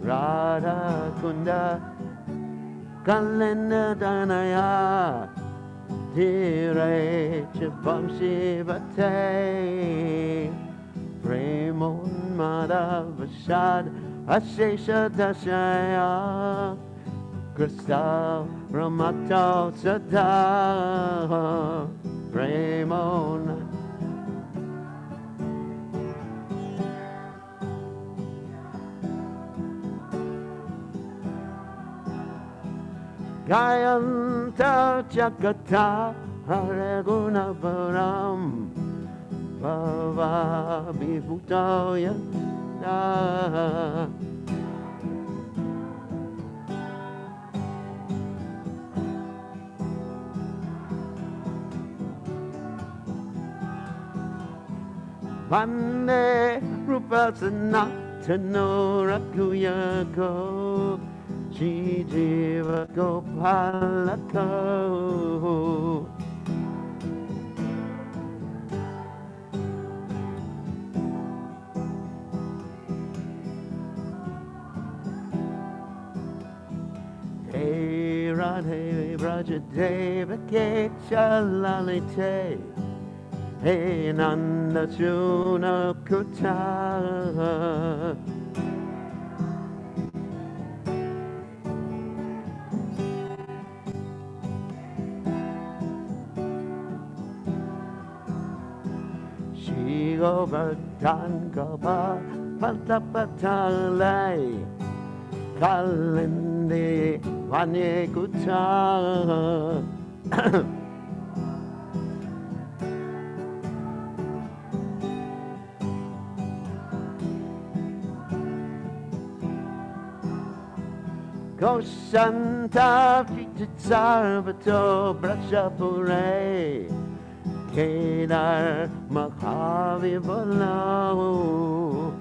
Radha Kunda Kalina Danaya Tire Javam Shivate Premon Madhavashad Ashesha Dashaya Krista Ramato Sada Premona Gayanta Chakata Hare Gunaparam Bhava Vibhutaya Vande Rupasanatanorakuyako Shri Jiva Gopalako Hey Radhe Brajadeva Kechalalite Hey Nanda Chuna Kuta She Govardhan Gaba Pantapatalai Kalindi Vanye Kuta Kosanta Sarvato Brashapure Kedar Mahavivalau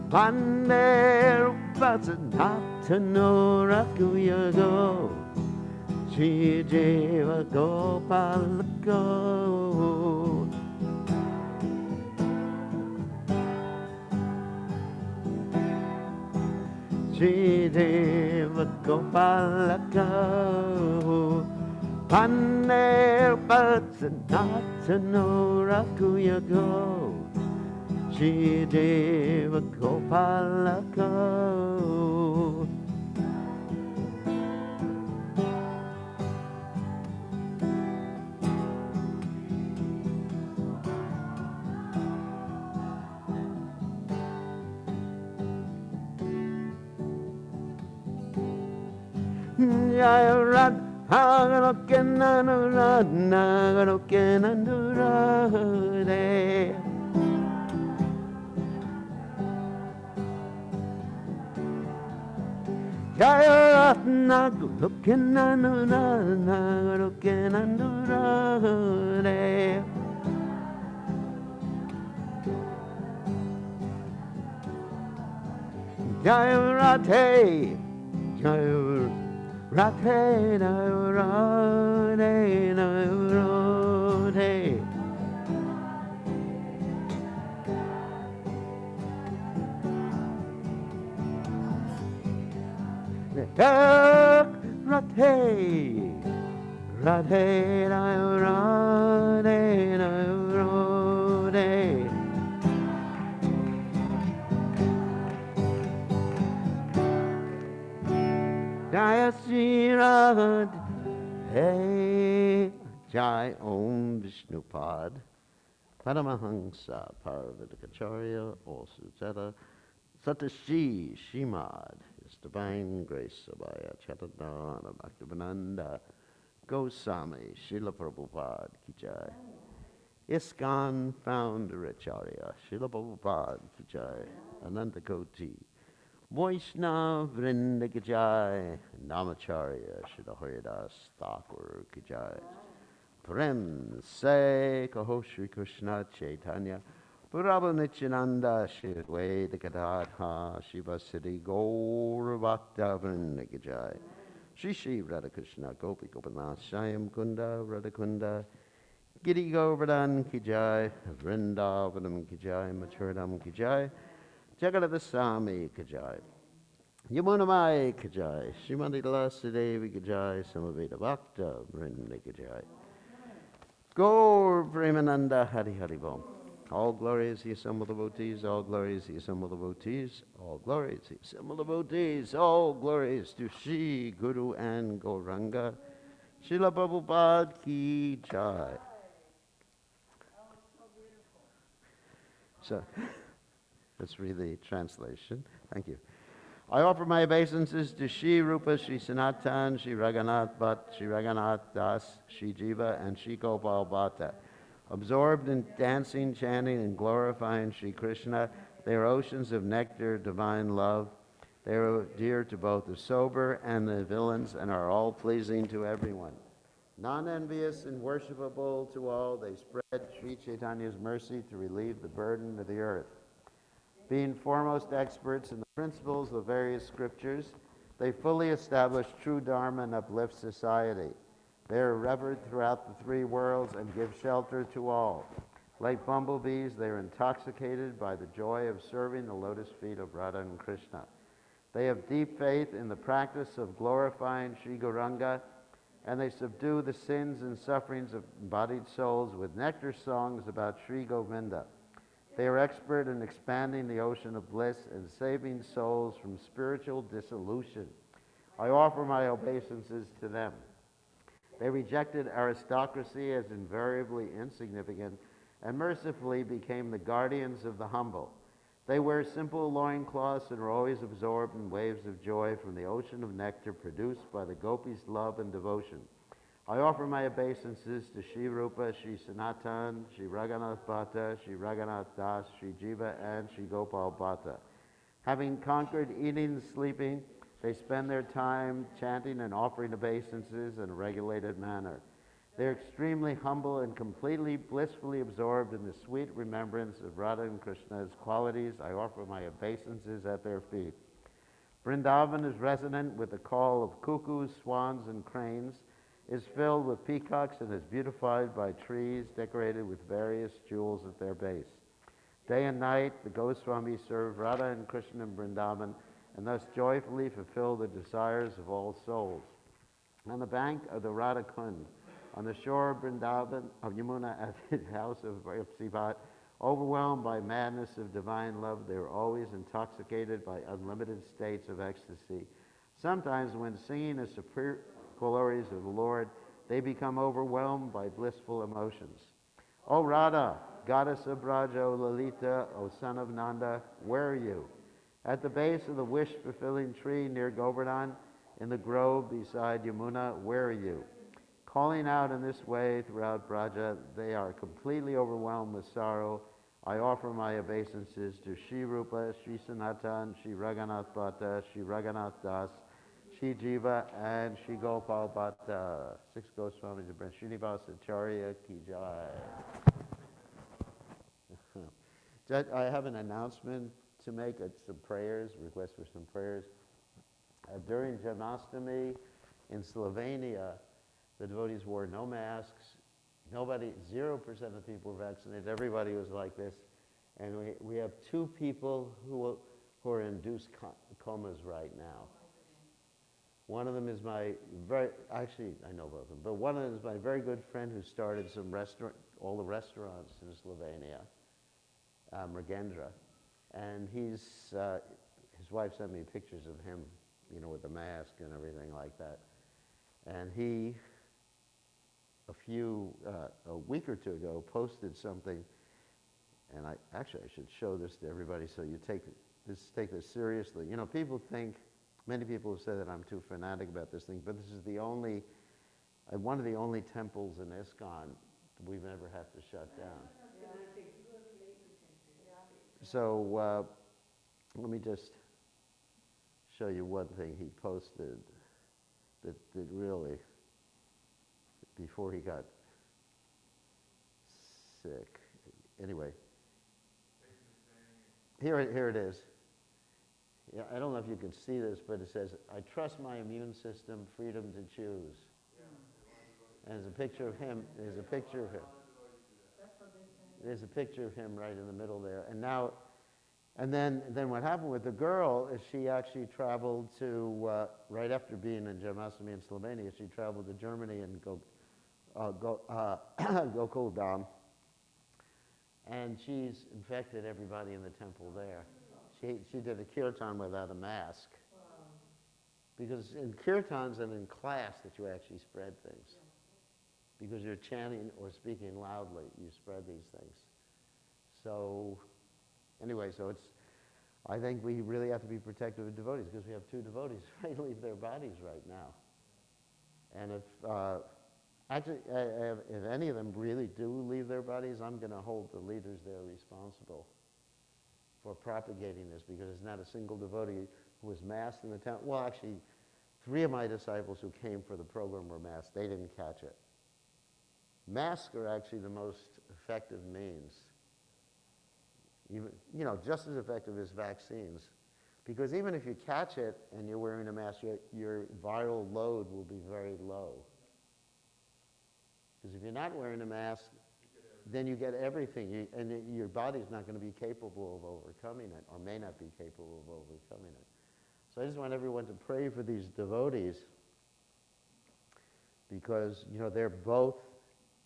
Vande Rupasanatanorakuyago Shri Jiva Gopalako Shri Jiva Gopalako Vande Rupasanatanorakuyago Shri Jiva Gopalako Jayarat Haganokenanurad Naganokenandurade Jayarat Naganokenanurad Naganokenandurade Jayarat Hey Jayarat Radhe Radhe Radhe Radhe Radhe Radhe Radhe Jaya Sri Radhe Jai Om Vishnupad Paramahansa Paravatakacharya also Zeta Satashi Shimad His Divine Grace Abhaya Chaitanya Bhaktivedanta Goswami Srila Prabhupada Ki Jai ISKCON Founder Acharya Srila Prabhupada Ki Jai Ananta Koti Vaishnav Vrinda Ki Jai Namacharya Srila Haridas Thakur Ki Jai Prem Se Kaho Shri Krishna Chaitanya Prabhu Nityananda Shri Advaita Gadadha Shiva Siddhi Gaura Bhakta Vrinda Ki Jai Shri Shri Radha Krishna Gopi Gopinath Shyam Kunda Radha Kunda Giri Govardhan Ki Jai Vrindavanam Ki Jai Mathuradam Ki Jai Jagadadasami Ki Jai Yamunamai Kajai, Shrimati Lasadevi Kajai, Samaveda Bhakta Vrinda Kajai. Gaur Premananda Hari Hari Bom. All glories the assembled devotees, all glories the assembled devotees, all glories the assembled devotees, all glories to Shri Guru and Gauranga. Srila Prabhupada Ki Jai. So, let's read the translation. Thank you. I offer my obeisances to Shri Rupa, Shri Sanatan, Shri Raghunath Bhatt, Shri Raghunath Das, Shri Jiva, and Shri Gopal Bhatta. Absorbed in dancing, chanting, and glorifying Shri Krishna, they are oceans of nectar, divine love. They are dear to both the sober and the villains and are all pleasing to everyone. Non-envious and worshipable to all, they spread Sri Chaitanya's mercy to relieve the burden of the earth. Being foremost experts in the principles of various scriptures, they fully establish true Dharma and uplift society. They are revered throughout the three worlds and give shelter to all. Like bumblebees, they are intoxicated by the joy of serving the lotus feet of Radha and Krishna. They have deep faith in the practice of glorifying Sri Gauranga, and they subdue the sins and sufferings of embodied souls with nectar songs about Sri Govinda. They are expert in expanding the ocean of bliss and saving souls from spiritual dissolution. I offer my obeisances to them. They rejected aristocracy as invariably insignificant and mercifully became the guardians of the humble. They wear simple loincloths and are always absorbed in waves of joy from the ocean of nectar produced by the gopis' love and devotion. I offer my obeisances to Shri Rupa, Shri Sanatan, Shri Raghunath Bhatta, Shri Raghunath Das, Shri Jiva, and Shri Gopal Bhatta. Having conquered eating and sleeping, they spend their time chanting and offering obeisances in a regulated manner. They're extremely humble and completely blissfully absorbed in the sweet remembrance of Radha and Krishna's qualities. I offer my obeisances at their feet. Vrindavan is resonant with the call of cuckoos, swans, and cranes, is filled with peacocks, and is beautified by trees decorated with various jewels at their base. Day and night, the Goswamis serve Radha and Krishna in Vrindavan, and thus joyfully fulfill the desires of all souls. On the bank of the Radha Kund, on the shore of Vrindavan, of Yamuna, at the house of Sivat, overwhelmed by madness of divine love, they are always intoxicated by unlimited states of ecstasy. Sometimes, when singing the superior glories of the Lord, they become overwhelmed by blissful emotions. O Radha, goddess of Braja, O Lalita, O son of Nanda, where are you? At the base of the wish-fulfilling tree near Govardhan, in the grove beside Yamuna, where are you? Calling out in this way throughout Braja, they are completely overwhelmed with sorrow. I offer my obeisances to Shri Rupa, Shri Sanatan, Shri Raghunath Bhatta, Shri Raghunath Das, Shri Jiva, and Shri Gopal Bhatta. Six Goswamis of Srinivasa Acharya Ki Jai. I have an announcement to make, some prayers, request for some prayers. During Janmashtami in Slovenia, the devotees wore no masks. Nobody, 0% of people were vaccinated. Everybody was like this. And we have two people who are in induced comas right now. One of them is my actually, I know both of them, but one of them is my very good friend who started all the restaurants in Slovenia, Mergendra. And his wife sent me pictures of him, with the mask and everything like that. And he, a week or two ago, posted something, and I should show this to everybody so you take this seriously. People think, many people have said that I'm too fanatic about this thing, but this is one of the only temples in ISKCON that we've ever had to shut down. So let me just show you one thing he posted that really, before he got sick. Anyway, here it is. Yeah, I don't know if you can see this, but it says, "I trust my immune system, freedom to choose." And there's a picture of him. There's a picture of him right in the middle there. And now, And then what happened with the girl is she actually traveled to, right after being in Janmashtami in Slovenia, she traveled to Germany and Gokuldam. And she's infected everybody in the temple there. She did a kirtan without a mask. Because in kirtans and in class that you actually spread things. Because you're chanting or speaking loudly, you spread these things. So, anyway, I think we really have to be protective of devotees because we have two devotees who leave their bodies right now. And if any of them really do leave their bodies, I'm going to hold the leaders there responsible for propagating this because there's not a single devotee who was masked in the temple. Well, actually, 3 of my disciples who came for the program were masked. They didn't catch it. Masks are actually the most effective means. Even, just as effective as vaccines. Because even if you catch it and you're wearing a mask, your viral load will be very low. Because if you're not wearing a mask, then you get everything. And your body's not going to be capable of overcoming it, or may not be capable of overcoming it. So I just want everyone to pray for these devotees because, they're both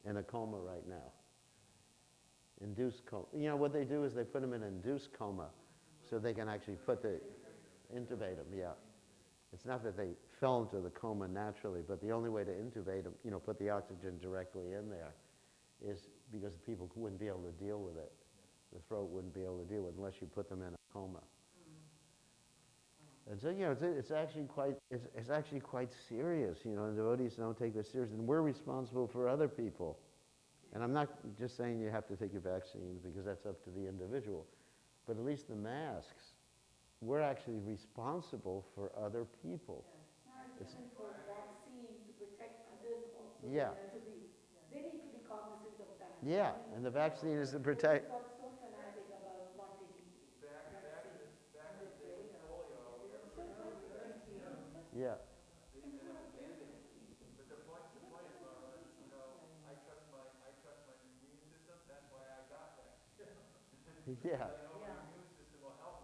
in a coma right now. Induced coma. What they do is they put them in induced coma so they can actually intubate them, yeah. It's not that they fell into the coma naturally, but the only way to intubate them, put the oxygen directly in there is because people wouldn't be able to deal with it. The throat wouldn't be able to deal with it unless you put them in a coma. And so, it's actually quite serious, and devotees don't take this serious. And we're responsible for other people. And I'm not just saying you have to take your vaccines because that's up to the individual. But at least the masks, we're actually responsible for other people. Yeah. It's not given for vaccine to protect others also. Yeah. They need to be cognizant of that. Yeah, and the vaccine is to protect. They got so fanatic about not taking vaccines. Back in the day with polio, everybody took the vaccine. Yeah. But the point is, I trust my immune system. That's why I got that. Yeah.